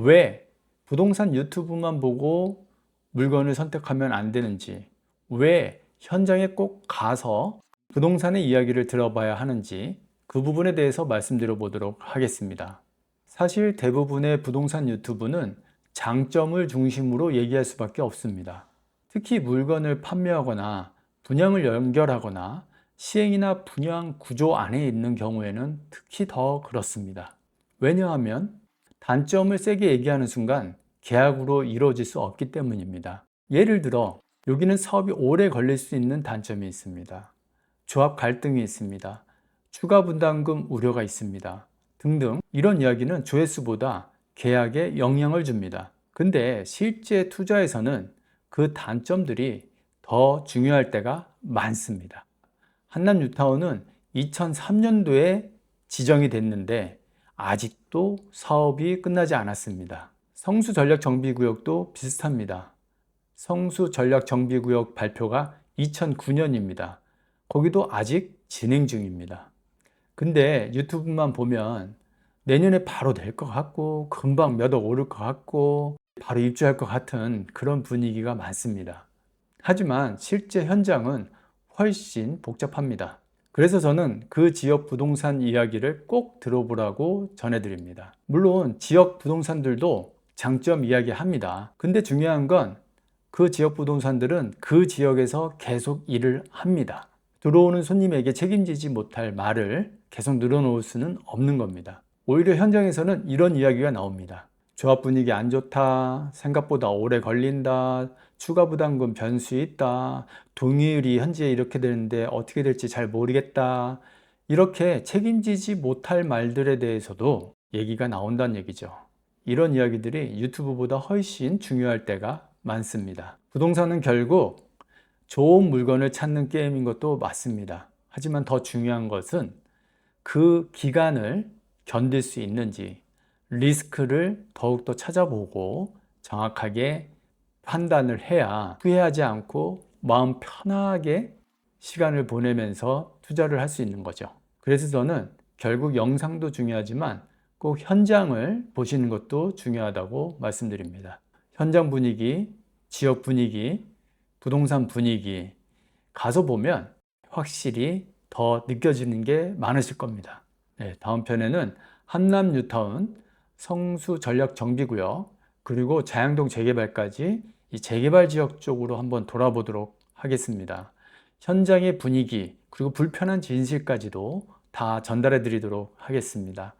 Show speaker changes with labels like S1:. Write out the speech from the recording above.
S1: 왜 부동산 유튜브만 보고 물건을 선택하면 안 되는지, 왜 현장에 꼭 가서 부동산의 이야기를 들어봐야 하는지 그 부분에 대해서 말씀드려 보도록 하겠습니다. 사실 대부분의 부동산 유튜브는 장점을 중심으로 얘기할 수밖에 없습니다. 특히 물건을 판매하거나 분양을 연결하거나 시행이나 분양 구조 안에 있는 경우에는 특히 더 그렇습니다. 왜냐하면 단점을 세게 얘기하는 순간 계약으로 이루어질 수 없기 때문입니다. 예를 들어 여기는 사업이 오래 걸릴 수 있는 단점이 있습니다. 조합 갈등이 있습니다. 추가 분담금 우려가 있습니다. 등등 이런 이야기는 조회수보다 계약에 영향을 줍니다. 근데 실제 투자에서는 그 단점들이 더 중요할 때가 많습니다. 한남 뉴타운은 2003년도에 지정이 됐는데 아직도 사업이 끝나지 않았습니다. 성수 전략정비구역도 비슷합니다. 성수 전략정비구역 발표가 2009년입니다. 거기도 아직 진행 중입니다. 근데 유튜브만 보면 내년에 바로 될 것 같고 금방 몇 억 오를 것 같고 바로 입주할 것 같은 그런 분위기가 많습니다. 하지만 실제 현장은 훨씬 복잡합니다. 그래서 저는 그 지역 부동산 이야기를 꼭 들어보라고 전해드립니다. 물론 지역 부동산들도 장점 이야기합니다. 근데 중요한 건 그 지역 부동산들은 그 지역에서 계속 일을 합니다. 들어오는 손님에게 책임지지 못할 말을 계속 늘어놓을 수는 없는 겁니다. 오히려 현장에서는 이런 이야기가 나옵니다. 조합 분위기 안 좋다, 생각보다 오래 걸린다, 추가 부담금 변수 있다, 동의율이 현재 이렇게 되는데 어떻게 될지 잘 모르겠다. 이렇게 책임지지 못할 말들에 대해서도 얘기가 나온다는 얘기죠. 이런 이야기들이 유튜브보다 훨씬 중요할 때가 많습니다. 부동산은 결국 좋은 물건을 찾는 게임인 것도 맞습니다. 하지만 더 중요한 것은 그 기간을 견딜 수 있는지, 리스크를 더욱더 찾아보고 정확하게 판단을 해야 후회하지 않고 마음 편하게 시간을 보내면서 투자를 할 수 있는 거죠. 그래서 저는 결국 영상도 중요하지만 꼭 현장을 보시는 것도 중요하다고 말씀드립니다. 현장 분위기, 지역 분위기, 부동산 분위기 가서 보면 확실히 더 느껴지는 게 많으실 겁니다. 네, 다음 편에는 한남 뉴타운, 성수 전략 정비구역, 그리고 자양동 재개발까지 이 재개발 지역 쪽으로 한번 돌아보도록 하겠습니다. 현장의 분위기, 그리고 불편한 진실까지도 다 전달해 드리도록 하겠습니다.